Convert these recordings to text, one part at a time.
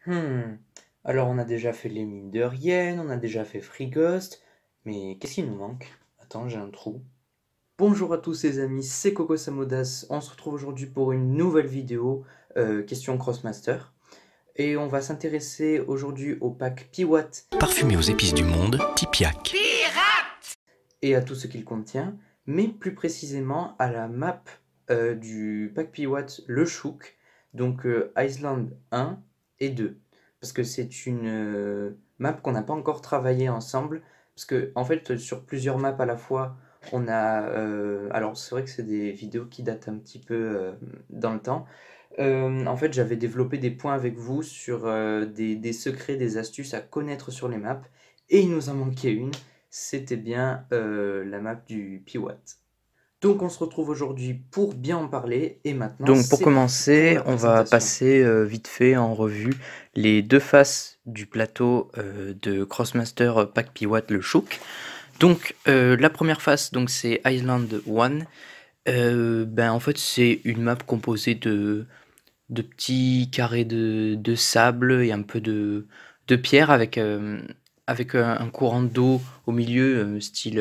Hmm. Alors on a déjà fait les mines de Rien, on a déjà fait Free Ghost, mais qu'est-ce qu'il nous manque? Attends, j'ai un trou. Bonjour à tous les amis, c'est Coco Samodas. On se retrouve aujourd'hui pour une nouvelle vidéo question Crossmaster. Et on va s'intéresser aujourd'hui au pack Piwat Parfumé aux épices du monde, Pipiac. et à tout ce qu'il contient, mais plus précisément à la map du pack Piwat Le Chouk, donc Iceland 1 et 2. Parce que c'est une map qu'on n'a pas encore travaillé ensemble, parce que en fait sur plusieurs maps à la fois, on a... alors c'est vrai que c'est des vidéos qui datent un petit peu dans le temps. En fait j'avais développé des points avec vous sur des secrets, des astuces à connaître sur les maps, et il nous en manquait une, c'était bien la map du Piwat. Donc on se retrouve aujourd'hui pour bien en parler et maintenant Donc pour c'est parti pour commencer, la on va présentation. passer vite fait en revue les deux faces du plateau de Crossmaster Pack Piwat le Chouk. Donc la première face, donc c'est Island 1. En fait c'est une map composée de petits carrés de sable et un peu de pierre avec un courant d'eau au milieu, style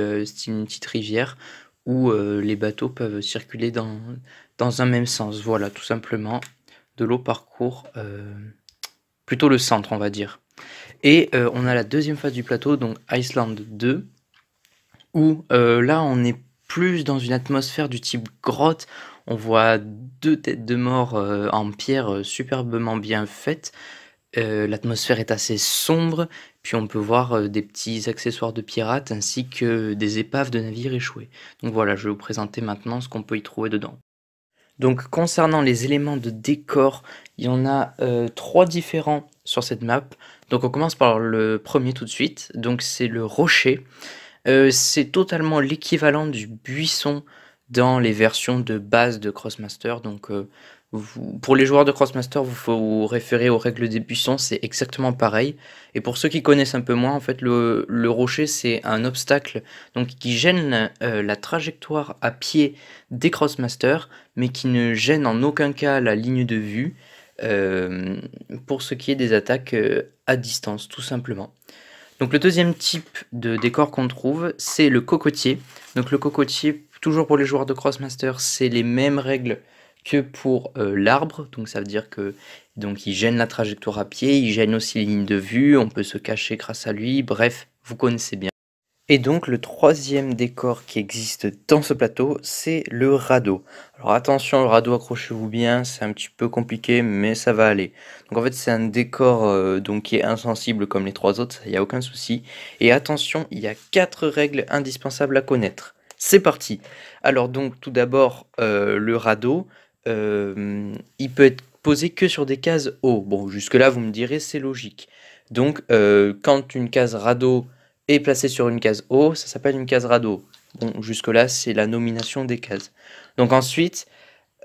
une petite rivière, où les bateaux peuvent circuler dans un même sens. Voilà, tout simplement, de l'eau parcourt plutôt le centre, on va dire. Et on a la deuxième phase du plateau, donc Iceland 2, où là on est plus dans une atmosphère du type grotte. On voit deux têtes de mort en pierre superbement bien faites. L'atmosphère est assez sombre, puis on peut voir des petits accessoires de pirates ainsi que des épaves de navires échoués. Donc voilà, je vais vous présenter maintenant ce qu'on peut y trouver dedans. Donc concernant les éléments de décor, il y en a trois différents sur cette map. Donc on commence par le premier tout de suite, donc c'est le rocher. C'est totalement l'équivalent du buisson dans les versions de base de Crossmaster. Donc, pour les joueurs de Crossmaster, vous faut vous référer aux règles des buissons, c'est exactement pareil. Et pour ceux qui connaissent un peu moins, en fait, le rocher, c'est un obstacle donc, qui gêne la trajectoire à pied des Crossmasters, mais qui ne gêne en aucun cas la ligne de vue, euh, pour ce qui est des attaques à distance, tout simplement. Donc le deuxième type de décor qu'on trouve, c'est le cocotier. Donc le cocotier, toujours pour les joueurs de Crossmaster, c'est les mêmes règles que pour l'arbre. Donc ça veut dire que donc il gêne la trajectoire à pied, il gêne aussi les lignes de vue, on peut se cacher grâce à lui. Bref, vous connaissez bien. Et donc le troisième décor qui existe dans ce plateau, c'est le radeau. Alors attention, le radeau, accrochez-vous bien, c'est un petit peu compliqué, mais ça va aller. Donc en fait c'est un décor donc qui est insensible comme les trois autres, il n'y a aucun souci. Et attention, il y a 4 règles indispensables à connaître. C'est parti. Alors donc tout d'abord le radeau, il peut être posé que sur des cases haut. Bon jusque là vous me direz c'est logique. Donc quand une case radeau et placé sur une case haut, ça s'appelle une case radeau. Bon, jusque-là, c'est la nomination des cases. Donc ensuite,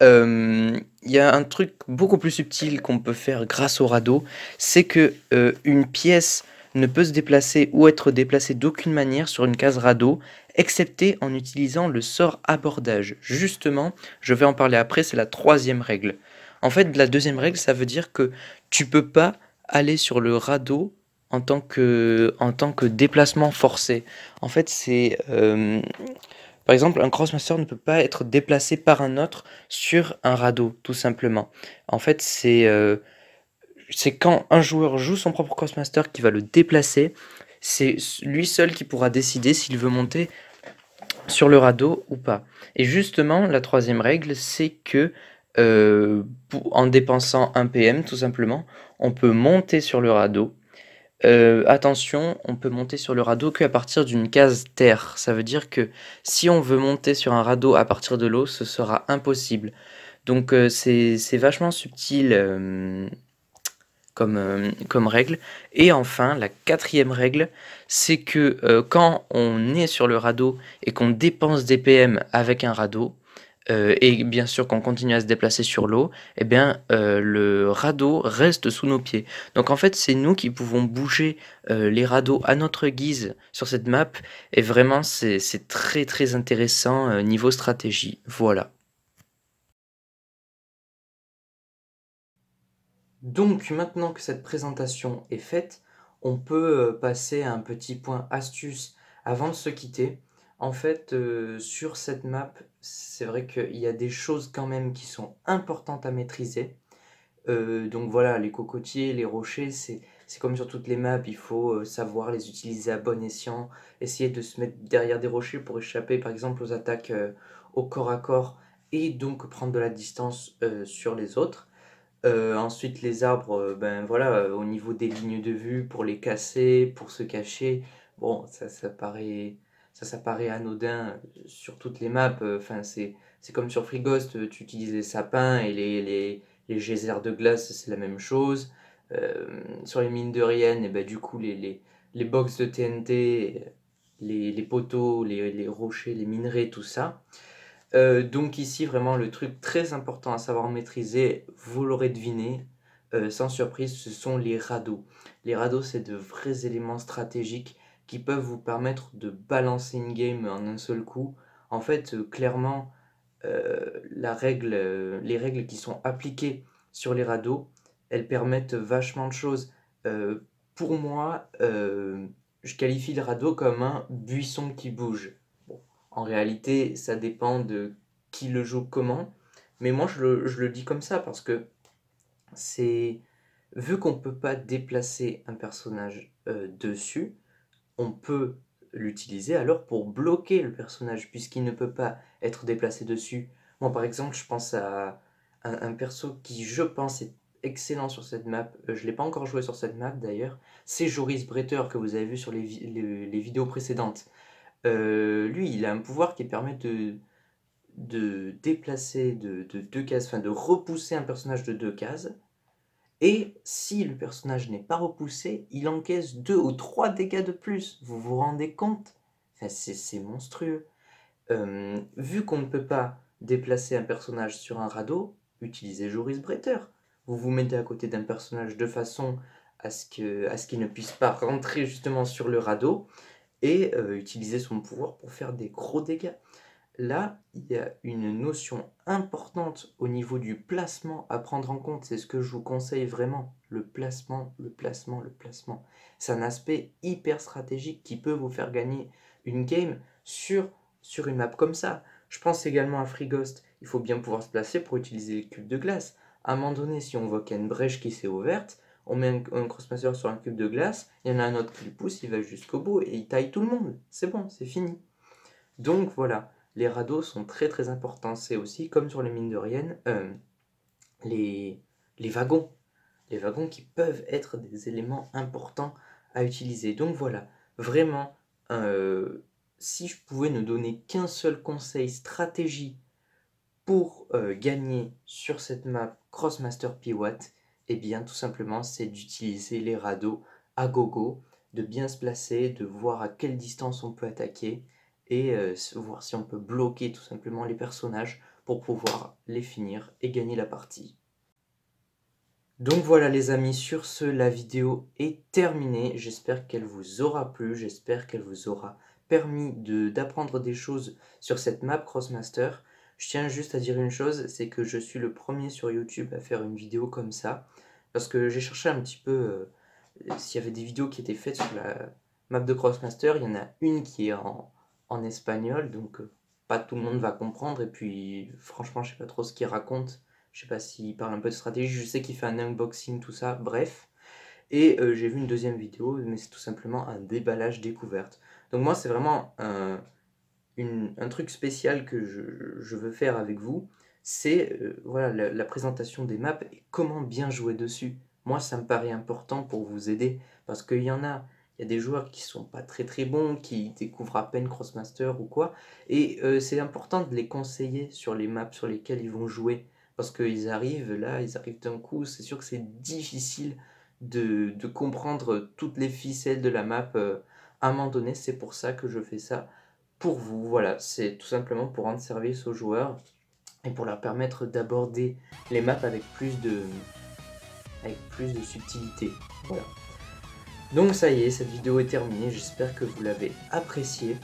il y a un truc beaucoup plus subtil qu'on peut faire grâce au radeau, c'est que une pièce ne peut se déplacer ou être déplacée d'aucune manière sur une case radeau, excepté en utilisant le sort abordage. Justement, je vais en parler après, c'est la troisième règle. En fait, la deuxième règle, ça veut dire que tu peux pas aller sur le radeau en tant que déplacement forcé. En fait, par exemple, un Crossmaster ne peut pas être déplacé par un autre sur un radeau, tout simplement. En fait, c'est quand un joueur joue son propre Crossmaster qui va le déplacer, c'est lui seul qui pourra décider s'il veut monter sur le radeau ou pas. Et justement, la troisième règle, c'est que en dépensant un PM, tout simplement, on peut monter sur le radeau. Attention, on peut monter sur le radeau qu'à partir d'une case terre. Ça veut dire que si on veut monter sur un radeau à partir de l'eau, ce sera impossible. Donc c'est vachement subtil comme règle. Et enfin, la quatrième règle, c'est que quand on est sur le radeau et qu'on dépense des PM avec un radeau, et bien sûr qu'on continue à se déplacer sur l'eau, eh bien le radeau reste sous nos pieds. Donc en fait c'est nous qui pouvons bouger les radeaux à notre guise sur cette map, et vraiment c'est très très intéressant niveau stratégie. Voilà. Donc maintenant que cette présentation est faite, on peut passer à un petit point astuce avant de se quitter. En fait, sur cette map, c'est vrai qu'il y a des choses quand même qui sont importantes à maîtriser. Donc voilà, les cocotiers, les rochers, c'est comme sur toutes les maps, il faut savoir les utiliser à bon escient, essayer de se mettre derrière des rochers pour échapper par exemple aux attaques au corps à corps et donc prendre de la distance sur les autres. Ensuite les arbres, ben voilà, au niveau des lignes de vue pour les casser, pour se cacher, bon ça paraît anodin sur toutes les maps, enfin c'est comme sur Free Ghost, tu utilises les sapins et les geysers de glace, c'est la même chose. Sur les mines de Rien, et ben du coup les box de TNT, les poteaux, les rochers, les minerais, tout ça. Donc ici, vraiment, le truc très important à savoir maîtriser, vous l'aurez deviné, sans surprise, ce sont les radeaux. Les radeaux, c'est de vrais éléments stratégiques qui peuvent vous permettre de balancer une game en un seul coup. En fait, clairement, les règles qui sont appliquées sur les radeaux, elles permettent vachement de choses. Pour moi, je qualifie le radeau comme un buisson qui bouge. Bon, en réalité, ça dépend de qui le joue comment, mais moi je le dis comme ça parce que c'est vu qu'on ne peut pas déplacer un personnage dessus, on peut l'utiliser alors pour bloquer le personnage, puisqu'il ne peut pas être déplacé dessus. Moi, par exemple, je pense à un perso qui, je pense, est excellent sur cette map. Je ne l'ai pas encore joué sur cette map d'ailleurs. C'est Joris Bretter que vous avez vu sur les vidéos précédentes. Lui, il a un pouvoir qui permet de déplacer de deux cases, enfin de repousser un personnage de deux cases. Et si le personnage n'est pas repoussé, il encaisse 2 ou 3 dégâts de plus. Vous vous rendez compte? Enfin, c'est monstrueux. Vu qu'on ne peut pas déplacer un personnage sur un radeau, utilisez Joris Bretter. Vous vous mettez à côté d'un personnage de façon à ce qu'il ne puisse pas rentrer justement sur le radeau et utiliser son pouvoir pour faire des gros dégâts. Là, il y a une notion importante au niveau du placement à prendre en compte. C'est ce que je vous conseille vraiment. Le placement, le placement, le placement. C'est un aspect hyper stratégique qui peut vous faire gagner une game sur une map comme ça. Je pense également à Free Ghost. Il faut bien pouvoir se placer pour utiliser les cubes de glace. À un moment donné, si on voit qu'il y a une brèche qui s'est ouverte, on met un Crossmaster sur un cube de glace, il y en a un autre qui le pousse, il va jusqu'au bout et il taille tout le monde. C'est bon, c'est fini. Donc voilà, les radeaux sont très très importants. C'est aussi comme sur les mines de Rien, les, les wagons. Les wagons qui peuvent être des éléments importants à utiliser. Donc voilà, vraiment, si je pouvais ne donner qu'un seul conseil stratégie pour gagner sur cette map Crossmaster Piwatt, eh bien tout simplement c'est d'utiliser les radeaux à gogo, de bien se placer, de voir à quelle distance on peut attaquer et voir si on peut bloquer tout simplement les personnages pour pouvoir les finir et gagner la partie. Donc voilà les amis, sur ce, la vidéo est terminée. J'espère qu'elle vous aura plu, j'espère qu'elle vous aura permis d'apprendre des choses sur cette map Crossmaster. Je tiens juste à dire une chose, c'est que je suis le premier sur YouTube à faire une vidéo comme ça. Parce que j'ai cherché un petit peu s'il y avait des vidéos qui étaient faites sur la map de Crossmaster. Il y en a une qui est en espagnol, donc pas tout le monde va comprendre. Et puis franchement, je sais pas trop ce qu'il raconte. Je sais pas s'il parle un peu de stratégie, je sais qu'il fait un unboxing, tout ça, bref. Et j'ai vu une deuxième vidéo, mais c'est tout simplement un déballage découverte. Donc moi, c'est vraiment un truc spécial que je veux faire avec vous. C'est voilà, la présentation des maps et comment bien jouer dessus. Moi, ça me paraît important pour vous aider, parce qu'il y a des joueurs qui sont pas très très bons, qui découvrent à peine Crossmaster ou quoi, et c'est important de les conseiller sur les maps sur lesquelles ils vont jouer, parce qu'ils arrivent là, ils arrivent d'un coup, c'est sûr que c'est difficile de comprendre toutes les ficelles de la map à un moment donné, c'est pour ça que je fais ça pour vous. Voilà, c'est tout simplement pour rendre service aux joueurs et pour leur permettre d'aborder les maps avec plus de subtilité. Voilà. Donc ça y est, cette vidéo est terminée, j'espère que vous l'avez appréciée.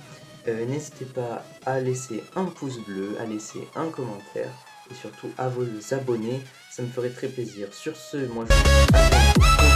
N'hésitez pas à laisser un pouce bleu, à laisser un commentaire et surtout à vous abonner. ça me ferait très plaisir. Sur ce, moi je vous dis à bientôt.